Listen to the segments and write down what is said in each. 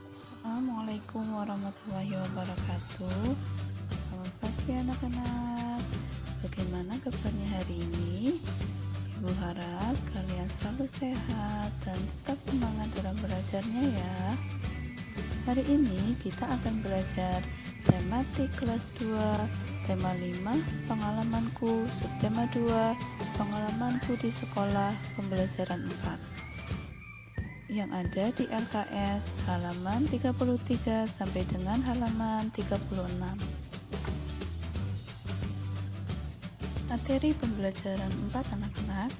Assalamualaikum warahmatullahi wabarakatuh. Selamat pagi anak-anak. Bagaimana kabarnya hari ini? Ibu harap kalian selalu sehat dan tetap semangat dalam belajarnya ya. Hari ini kita akan belajar tematik kelas 2, tema 5, pengalamanku, subtema 2, pengalamanku di sekolah, pembelajaran 4. Yang ada di LKS halaman 33 sampai dengan halaman 36. Materi pembelajaran 4 anak-anak.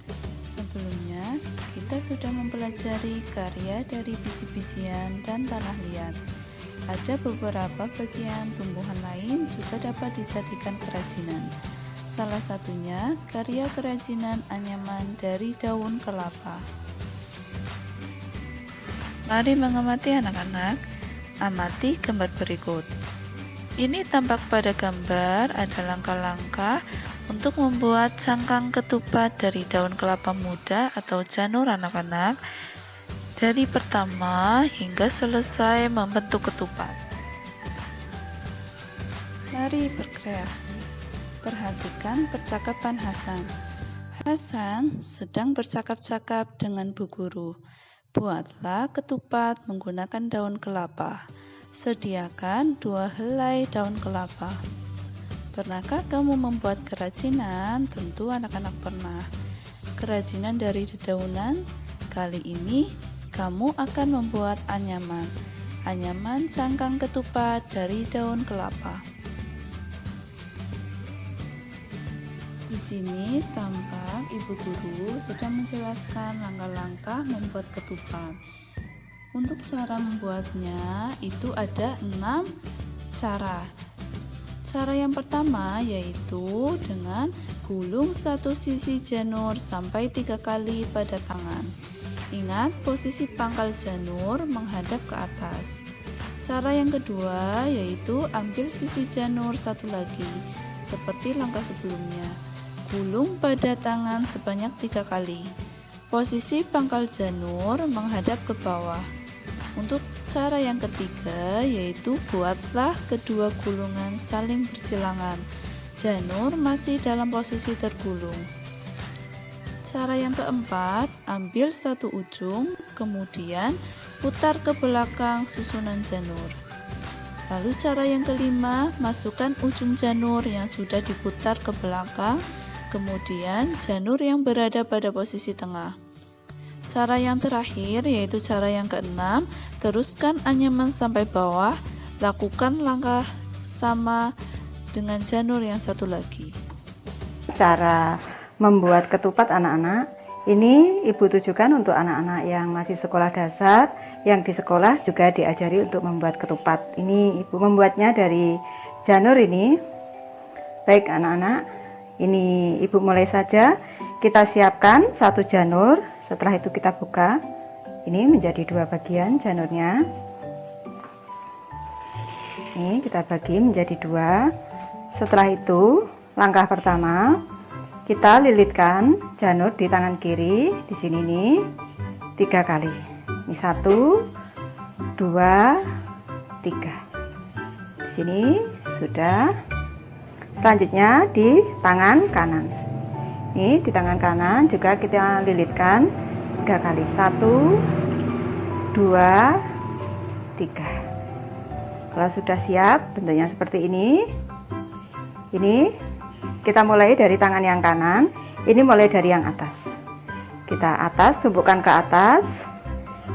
Sebelumnya, kita sudah mempelajari karya dari biji-bijian dan tanah liat. Ada beberapa bagian tumbuhan lain juga dapat dijadikan kerajinan. Salah satunya karya kerajinan anyaman dari daun kelapa. Mari mengamati anak-anak. Amati gambar berikut. Ini tampak pada gambar ada langkah-langkah untuk membuat cangkang ketupat dari daun kelapa muda atau janur anak-anak, dari pertama hingga selesai membentuk ketupat. Mari berkreasi. Perhatikan percakapan Hasan. Hasan sedang bercakap-cakap dengan Bu Guru. Buatlah ketupat menggunakan daun kelapa. Sediakan 2 helai daun kelapa. Pernahkah kamu membuat kerajinan? Tentu anak-anak pernah. Kerajinan dari dedaunan. Kali ini kamu akan membuat anyaman. Anyaman cangkang ketupat dari daun kelapa. Di sini tampak ibu guru sedang menjelaskan langkah-langkah membuat ketupat. Untuk cara membuatnya itu ada 6 cara. Cara yang pertama yaitu dengan gulung satu sisi janur sampai 3 kali pada tangan. Ingat posisi pangkal janur menghadap ke atas. Cara yang kedua yaitu ambil sisi janur satu lagi, seperti langkah sebelumnya. Gulung pada tangan sebanyak 3 kali. Posisi pangkal janur menghadap ke bawah. Untuk cara yang ketiga yaitu buatlah kedua gulungan saling bersilangan. Janur masih dalam posisi tergulung. Cara yang keempat, ambil satu ujung, kemudian putar ke belakang susunan janur. Lalu cara yang kelima, masukkan ujung janur yang sudah diputar ke belakang, kemudian janur yang berada pada posisi tengah. Cara yang terakhir yaitu cara yang keenam, teruskan anyaman sampai bawah, lakukan langkah sama dengan janur yang satu lagi. Cara membuat ketupat anak-anak, ini ibu tujukan untuk anak-anak yang masih sekolah dasar, yang di sekolah juga diajari untuk membuat ketupat. Ini ibu membuatnya dari janur ini. Baik anak-anak, ini ibu mulai saja. Kita siapkan satu janur. Setelah itu kita buka. Ini menjadi 2 bagian janurnya. Ini kita bagi menjadi 2. Setelah itu langkah pertama kita lilitkan janur di tangan kiri. Di sini nih 3 kali. Ini 1, 2, 3. Di sini sudah. Selanjutnya di tangan kanan. Ini di tangan kanan juga kita lilitkan 3 kali. 1, 2, 3. Kalau sudah siap bentuknya seperti ini. Ini kita mulai dari tangan yang kanan. Ini mulai dari yang atas. Kita atas, tumpukkan ke atas.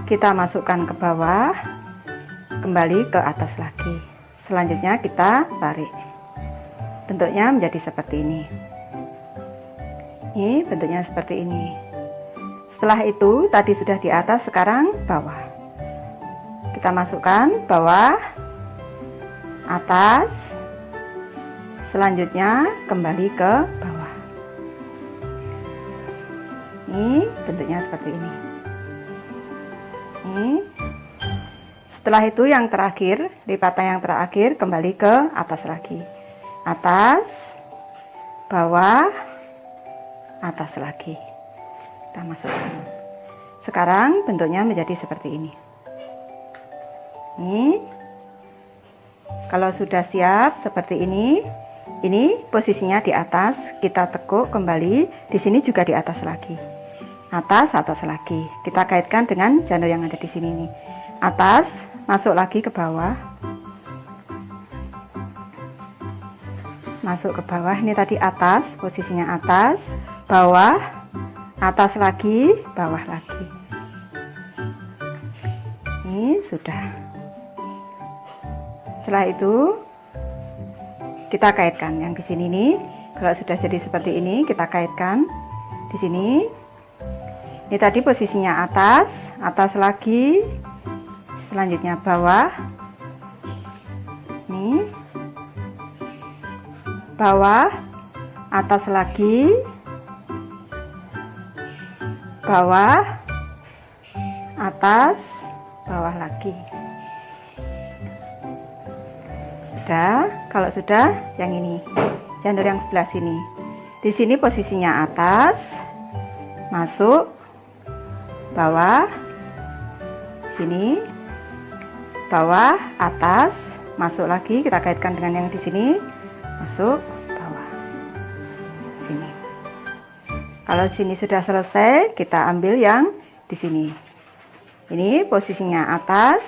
Kita masukkan ke bawah. Kembali ke atas lagi. Selanjutnya kita tarik. Bentuknya menjadi seperti ini. Ini bentuknya seperti ini. Setelah itu tadi sudah di atas, sekarang bawah. Kita masukkan bawah, atas, selanjutnya kembali ke bawah. Ini bentuknya seperti ini. Ini. Setelah itu yang terakhir, lipatan yang terakhir kembali ke atas lagi. Atas, bawah, atas lagi. Kita masukkan. Sekarang bentuknya menjadi seperti ini. Nih, kalau sudah siap seperti ini posisinya di atas, kita tekuk kembali. Di sini juga di atas lagi, atas lagi. Kita kaitkan dengan janur yang ada di sini nih. Atas, masuk lagi ke bawah, masuk ke bawah. Ini tadi atas, posisinya atas, bawah, atas lagi, bawah lagi. Ini sudah. Setelah itu kita kaitkan yang di sini nih. Kalau sudah jadi seperti ini, kita kaitkan di sini. Ini tadi posisinya atas lagi. Selanjutnya bawah. Nih. Bawah, atas lagi. Bawah, atas, bawah lagi. Kalau sudah, yang ini janur yang sebelah sini. Di sini posisinya atas, masuk, bawah, sini, bawah, atas, masuk lagi. Kita kaitkan dengan yang di sini, masuk, bawah, sini. Kalau sini sudah selesai, kita ambil yang di sini. Ini posisinya atas,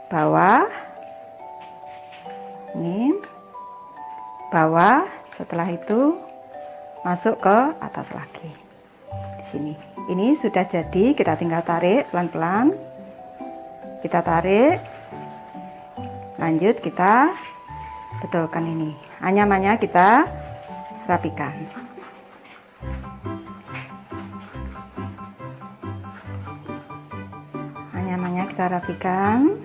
bawah, ini bawah. Setelah itu masuk ke atas lagi di sini. Ini sudah jadi, kita tinggal tarik pelan-pelan. Kita tarik, lanjut kita betulkan ini. Anyamannya kita rapikan. Anyamannya kita rapikan.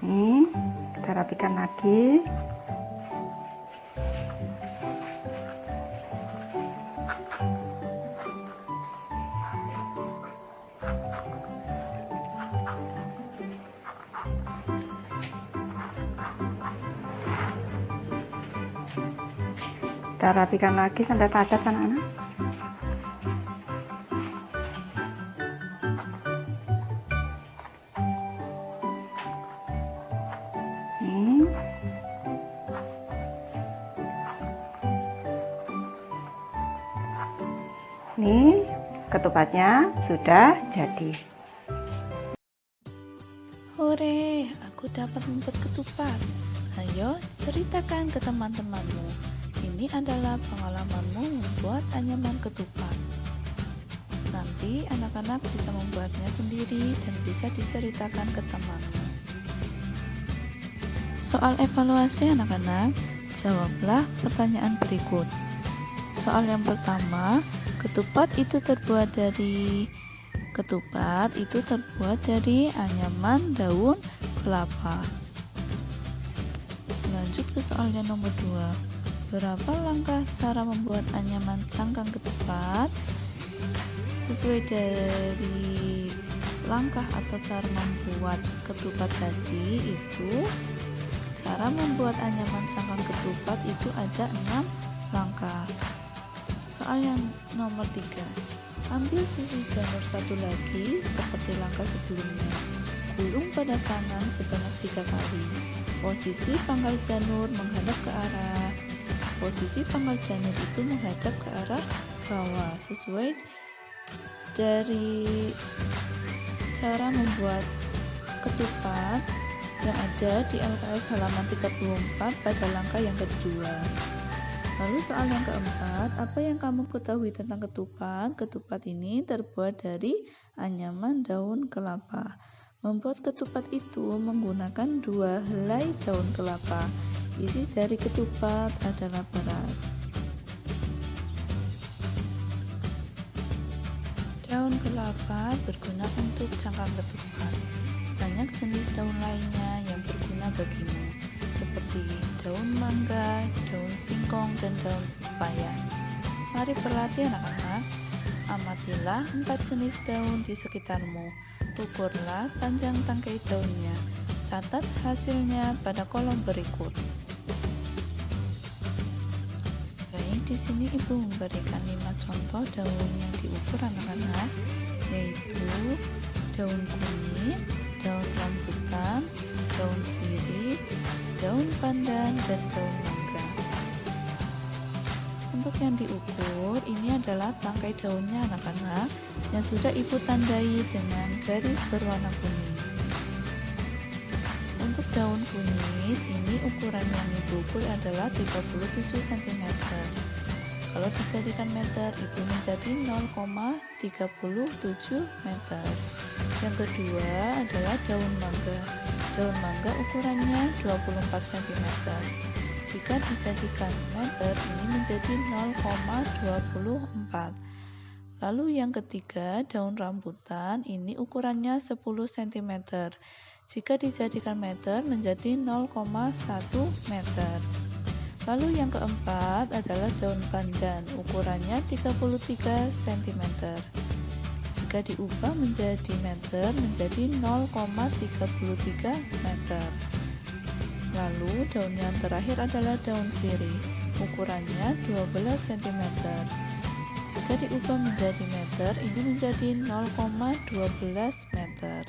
Ini kita rapikan lagi. Kita rapikan lagi sampai padat anak-anak. Ini ketupatnya sudah jadi. Hore, aku dapat membuat ketupat. Ayo ceritakan ke teman-temanmu. Ini adalah pengalamanmu membuat anyaman ketupat. Nanti anak-anak bisa membuatnya sendiri dan bisa diceritakan ke temanmu. Soal evaluasi anak-anak, jawablah pertanyaan berikut. Soal yang pertama, ketupat itu terbuat dari anyaman daun kelapa. Lanjut ke soal yang nomor 2. Berapa langkah cara membuat anyaman cangkang ketupat? Sesuai dari langkah atau cara membuat ketupat tadi itu, cara membuat anyaman cangkang ketupat itu ada 6 langkah. Soal yang nomor 3. Ambil sisi janur satu lagi seperti langkah sebelumnya. Gulung pada tangan sebanyak 3 kali. Posisi pangkal janur menghadap ke arah. Posisi pangkal janur itu menghadap ke arah bawah sesuai dari cara membuat ketupat yang ada di LKS halaman 34 pada langkah yang kedua. Lalu soal yang keempat, apa yang kamu ketahui tentang ketupat? Ketupat ini terbuat dari anyaman daun kelapa. Membuat ketupat itu menggunakan 2 helai daun kelapa. Isi dari ketupat adalah beras. Daun kelapa berguna untuk cangkang ketupat. Banyak jenis daun lainnya yang berguna bagimu, seperti daun mangga, daun singkong, dan daun pepaya. Mari berlatih anak-anak. Amatilah 4 jenis daun di sekitarmu. Ukurlah panjang tangkai daunnya. Catat hasilnya pada kolom berikut. Baik di sini ibu memberikan 5 contoh daun yang diukur anak-anak, yaitu daun kunyit, daun rambutan, daun sirih, daun pandan, dan daun mangga. Untuk yang diukur ini adalah tangkai daunnya anak-anak yang sudah ibu tandai dengan garis berwarna kuning. Untuk daun kunyit ini ukuran yang ibu ukur adalah 37 cm. Kalau dijadikan meter itu menjadi 0,37 meter. Yang kedua adalah daun mangga. Daun mangga ukurannya 24 cm. Jika dijadikan meter ini menjadi 0,24. Lalu yang ketiga daun rambutan ini ukurannya 10 cm. Jika dijadikan meter menjadi 0,1 meter. Lalu yang keempat adalah daun pandan, ukurannya 33 cm. Jika diubah menjadi meter menjadi 0,33 meter. Lalu daun yang terakhir adalah daun sirih, ukurannya 12 cm. Jika diubah menjadi meter ini menjadi 0,12 meter.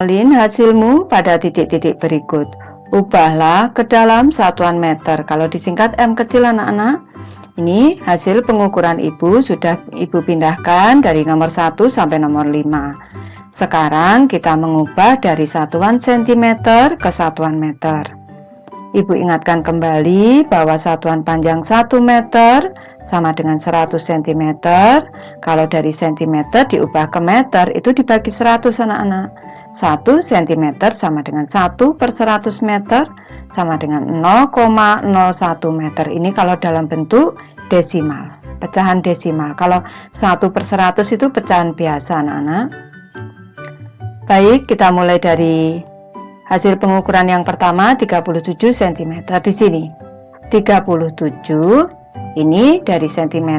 Salin hasilmu pada titik-titik berikut. Ubahlah ke dalam satuan meter. Kalau disingkat M kecil anak-anak. Ini hasil pengukuran ibu sudah ibu pindahkan dari nomor 1 sampai nomor 5. Sekarang kita mengubah dari satuan cm ke satuan meter. Ibu ingatkan kembali bahwa satuan panjang 1 meter sama dengan 100 cm. Kalau dari cm diubah ke meter itu dibagi 100 anak-anak. 1 cm sama dengan 1/100 meter sama dengan 0,01 meter. Ini kalau dalam bentuk desimal, pecahan desimal. Kalau 1/100 itu pecahan biasa anak-anak. Baik, kita mulai dari hasil pengukuran yang pertama 37 cm. Di sini 37 ini dari cm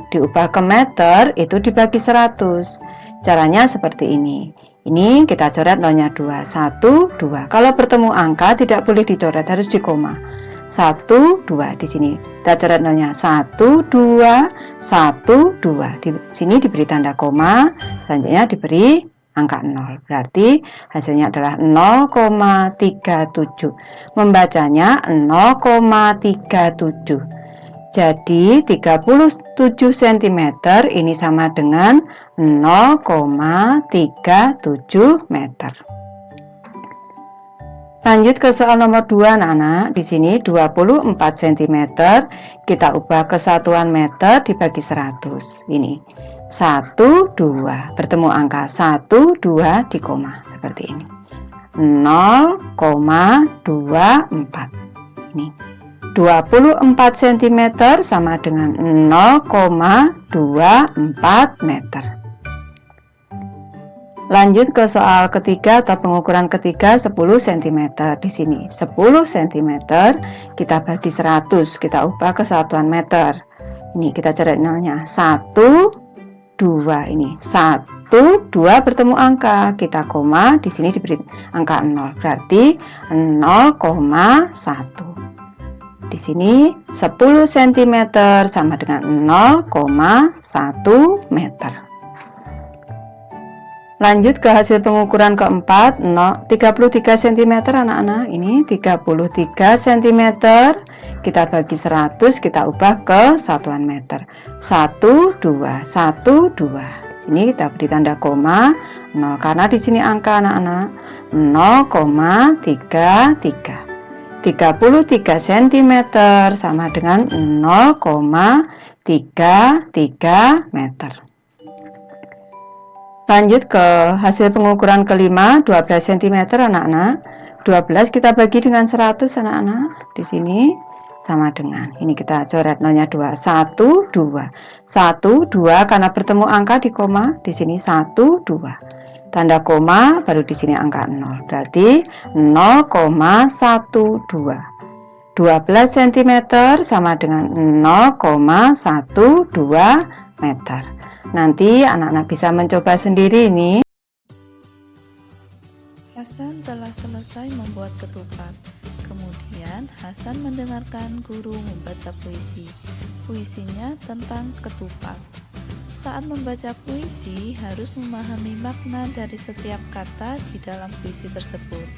diubah ke meter itu dibagi 100. Caranya seperti ini. Ini kita coret nolnya 2, 1, 2. Kalau bertemu angka tidak boleh dicoret, harus di koma. 1, 2 di sini. Kita coret nolnya 1, 2, 1, 2. Di sini diberi tanda koma, selanjutnya diberi angka 0. Berarti hasilnya adalah 0,37. Membacanya 0,37. Jadi 37 cm ini sama dengan 0,37 meter. Lanjut ke soal nomor 2 anak-anak. Di sini 24 cm kita ubah ke satuan meter dibagi 100. Ini 1, 2. Bertemu angka 1, 2 di koma seperti ini. 0,24. Ini 24 cm sama dengan 0,24 meter. Lanjut ke soal ketiga atau pengukuran ketiga 10 cm. Di sini 10 cm kita bagi 100, kita ubah ke satuan meter. Ini kita coret nolnya 1, 2. Ini 1, 2 bertemu angka, kita koma, di sini diberi angka 0. Berarti 0,1. Di sini 10 cm sama dengan 0,1 meter. Lanjut ke hasil pengukuran keempat, 33 cm anak-anak. Ini 33 cm kita bagi 100, kita ubah ke satuan meter. 1, 2, 1, 2. Di sini kita beri tanda koma 0 karena di sini angka anak-anak 0,33. 33 cm sama dengan 0,33 meter. Lanjut ke hasil pengukuran kelima, 12 cm anak-anak. 12 kita bagi dengan 100 anak-anak. Di sini sama dengan, ini kita coret nolnya 2, 1, 2. 1, 2 karena bertemu angka di koma, di sini 1, 2. Tanda koma baru di sini angka 0. Berarti 0,12. 12 cm sama dengan 0,12 meter. Nanti anak-anak bisa mencoba sendiri ini. Hasan telah selesai membuat ketupat. Kemudian Hasan mendengarkan guru membaca puisi. Puisinya tentang ketupat. Saat membaca puisi harus memahami makna dari setiap kata di dalam puisi tersebut.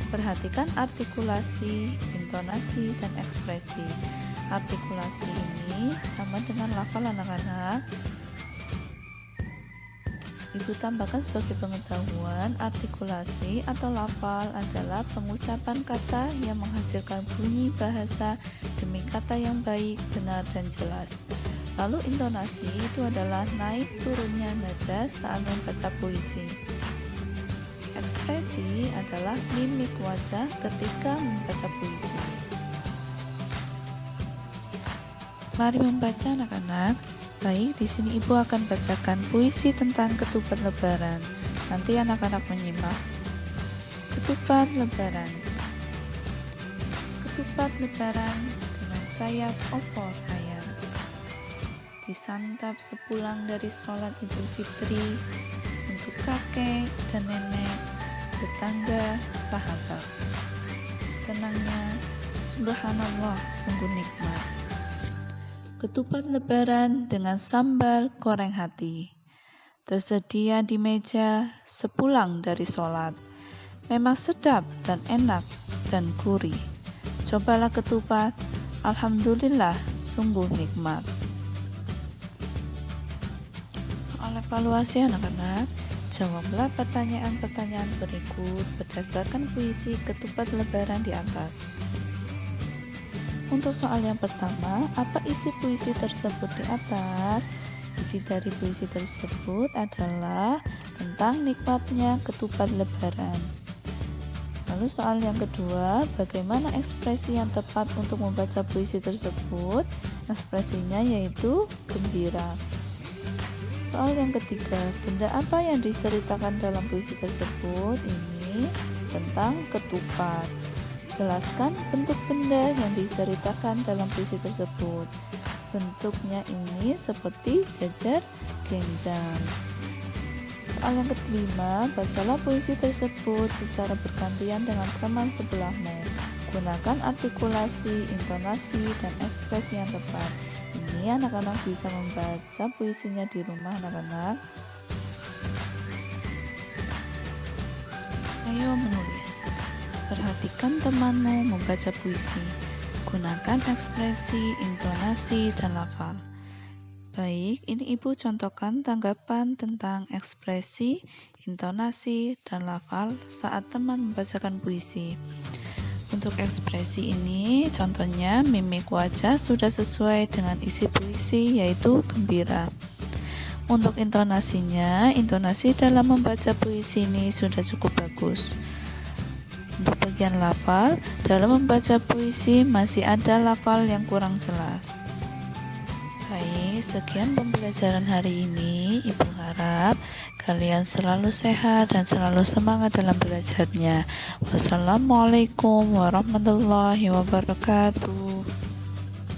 Perhatikan artikulasi, intonasi, dan ekspresi. Artikulasi ini sama dengan lafal anak-anak. Ibu tambahkan sebagai pengetahuan, artikulasi atau lafal adalah pengucapan kata yang menghasilkan bunyi bahasa demi kata yang baik, benar, dan jelas. Lalu intonasi itu adalah naik turunnya nada saat membaca puisi. Ekspresi adalah mimik wajah ketika membaca puisi. Mari membaca anak-anak. Baik, di sini Ibu akan bacakan puisi tentang ketupat lebaran. Nanti anak-anak menyimak. Ketupat lebaran. Ketupat lebaran dengan sayap opor ayam. Disantap sepulang dari sholat Idul Fitri untuk kakek dan nenek, tetangga, sahabat. Senangnya, subhanallah, sungguh nikmat. Ketupat lebaran dengan sambal goreng hati. Tersedia di meja sepulang dari sholat. Memang sedap dan enak dan gurih. Cobalah ketupat, alhamdulillah sungguh nikmat. Soal evaluasi anak-anak, jawablah pertanyaan-pertanyaan berikut berdasarkan puisi ketupat lebaran di atas. Untuk soal yang pertama, apa isi puisi tersebut di atas? Isi dari puisi tersebut adalah tentang nikmatnya ketupat lebaran. Lalu soal yang kedua, bagaimana ekspresi yang tepat untuk membaca puisi tersebut? Ekspresinya yaitu gembira. Soal yang ketiga, benda apa yang diceritakan dalam puisi tersebut? Ini tentang ketupat. Jelaskan bentuk benda yang diceritakan dalam puisi tersebut. Bentuknya ini seperti jajar genjang. Soal yang kelima, bacalah puisi tersebut secara bergantian dengan teman sebelahmu. Gunakan artikulasi, intonasi, dan ekspresi yang tepat. Ini anak-anak bisa membaca puisinya di rumah anak-anak. Ayo menulis. Perhatikan temanmu membaca puisi. Gunakan ekspresi, intonasi, dan lafal. Baik, ini Ibu contohkan tanggapan tentang ekspresi, intonasi, dan lafal saat teman membacakan puisi. Untuk ekspresi ini, contohnya mimik wajah sudah sesuai dengan isi puisi, yaitu gembira. Untuk intonasinya, intonasi dalam membaca puisi ini sudah cukup bagus. Untuk bagian lafal, dalam membaca puisi masih ada lafal yang kurang jelas. Baik, sekian pembelajaran hari ini. Ibu harap kalian selalu sehat dan selalu semangat dalam belajarnya. Wassalamualaikum warahmatullahi wabarakatuh.